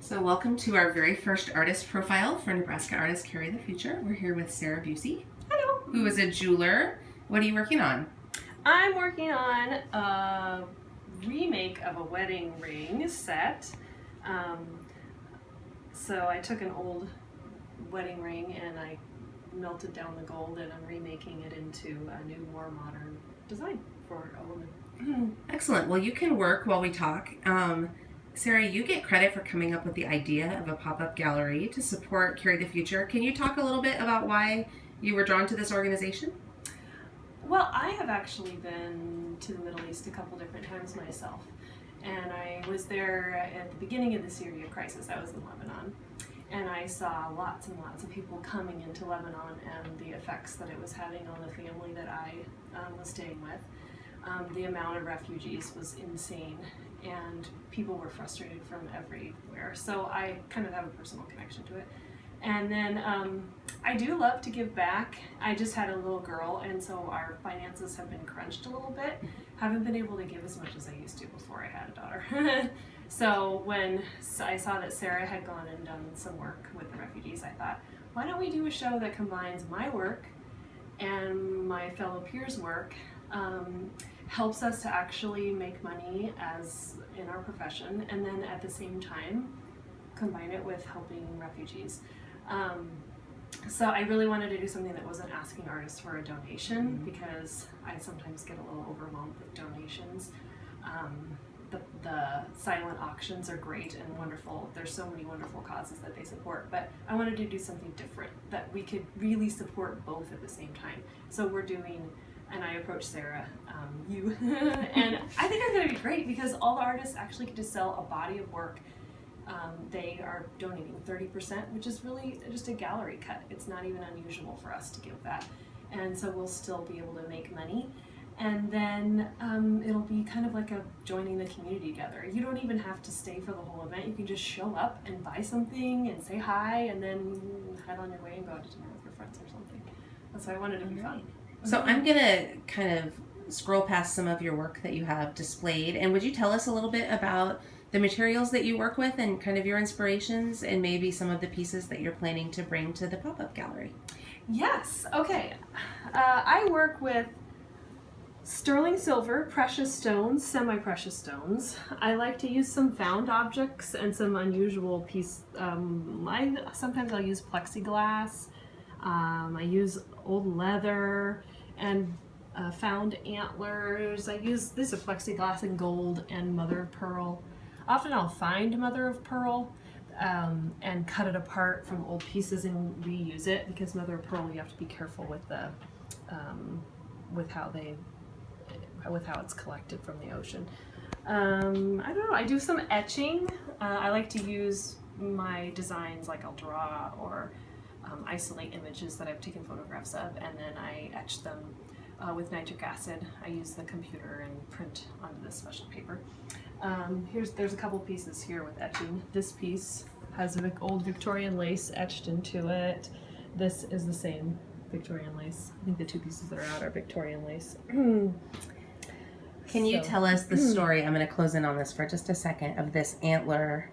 So welcome to our very first artist profile for Nebraska Artists Carry the Future. We're here with Sara Bucy, Hello. who is a jeweler. What are you working on? I'm working on a remake of a wedding ring set. So I took an old wedding ring and I melted down the gold and I'm remaking it into a new, more modern design for a woman. Excellent. Well, you can work while we talk. Sara, you get credit for coming up with the idea of a pop-up gallery to support Carry the Future. Can you talk a little bit about why you were drawn to this organization? Well, I have actually been to the Middle East a couple different times myself. And I was there at the beginning of the Syria crisis. I was in Lebanon. And I saw lots and lots of people coming into Lebanon and the effects that it was having on the family that I was staying with. The amount of refugees was insane, and people were frustrated from everywhere. So I kind of have a personal connection to it. And then I do love to give back. I just had a little girl, and so our finances have been crunched a little bit. Haven't been able to give as much as I used to before I had a daughter. So when I saw that Sara had gone and done some work with the refugees, I thought, why don't we do a show that combines my work and my fellow peers' work, helps us to actually make money as in our profession, and then at the same time combine it with helping refugees. So I really wanted to do something that wasn't asking artists for a donation, because I sometimes get a little overwhelmed with donations. The silent auctions are great and wonderful. There's so many wonderful causes that they support, but I wanted to do something different that we could really support both at the same time. So we're doing, and I approached Sara, you, and I think it's going to be great because all the artists actually get to sell a body of work. They are donating 30%, which is really just a gallery cut. It's not even unusual for us to give that. And so we'll still be able to make money. And then it'll be kind of like a joining the community together. You don't even have to stay for the whole event. You can just show up and buy something and say hi and then head on your way and go out to dinner with your friends or something. And so I wanted to be fun. So I'm going to kind of scroll past some of your work that you have displayed. And would you tell us a little bit about the materials that you work with and kind of your inspirations and maybe some of the pieces that you're planning to bring to the pop-up gallery? Yes. Okay. I work with sterling silver, precious stones, semi-precious stones. I like to use some found objects and some unusual piece. Sometimes I'll use plexiglass. I use old leather and found antlers. These are plexiglass and gold and mother of pearl. Often I'll find mother of pearl and cut it apart from old pieces and reuse it, because mother of pearl, you have to be careful with the with how it's collected from the ocean. I don't know, I do some etching. I like to use my designs, like I'll draw or isolate images that I've taken photographs of, and then I etch them with nitric acid. I use the computer and print onto this special paper. There's a couple pieces here with etching. This piece has an old Victorian lace etched into it. This is the same Victorian lace. I think the two pieces that are out are Victorian lace. Can you tell us the story? I'm going to close in on this for just a second, of this antler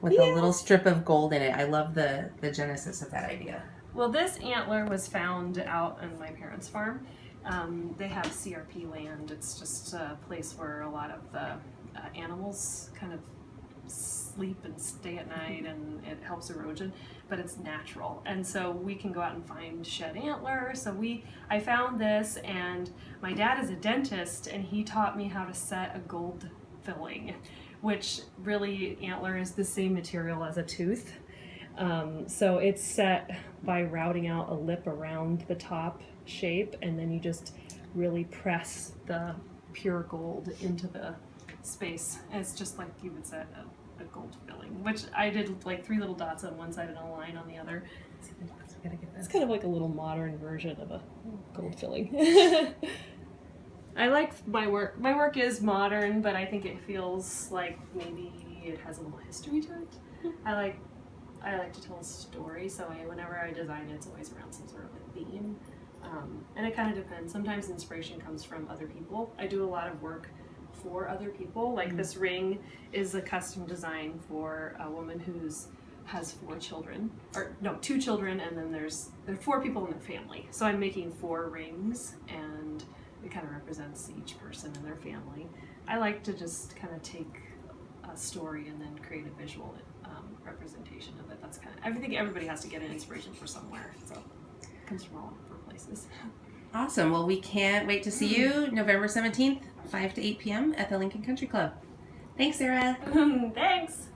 with a little strip of gold in it. I love the genesis of that idea. Well, this antler was found out on my parents' farm. They have CRP land. It's just a place where a lot of the animals kind of sleep and stay at night, and it helps erosion, but it's natural. And so we can go out and find shed antler. So I found this, and my dad is a dentist, and he taught me how to set a gold filling, which really, antler is the same material as a tooth. So it's set by routing out a lip around the top shape, and then you just really press the pure gold into the space. And it's just like you would set a gold filling, which I did like 3 little dots on one side and a line on the other. It's kind of like a little modern version of a gold filling. I like my work. My work is modern, but I think it feels like maybe it has a little history to it. I like to tell a story, so whenever I design, it's always around some sort of a theme. And it kind of depends. Sometimes inspiration comes from other people. I do a lot of work for other people. Like this ring is a custom design for a woman who's has 4 children, or no, 2 children, and then there are 4 people in their family. So I'm making 4 rings, and it kind of represents each person and their family. I like to just kind of take a story and then create a visual representation of it. That's kind of, I think everybody has to get an inspiration for somewhere, so it comes from all different places. Awesome. Well, we can't wait to see you November 17th, 5 to 8 p.m. at the Lincoln Country Club. Thanks, Sarah. Thanks.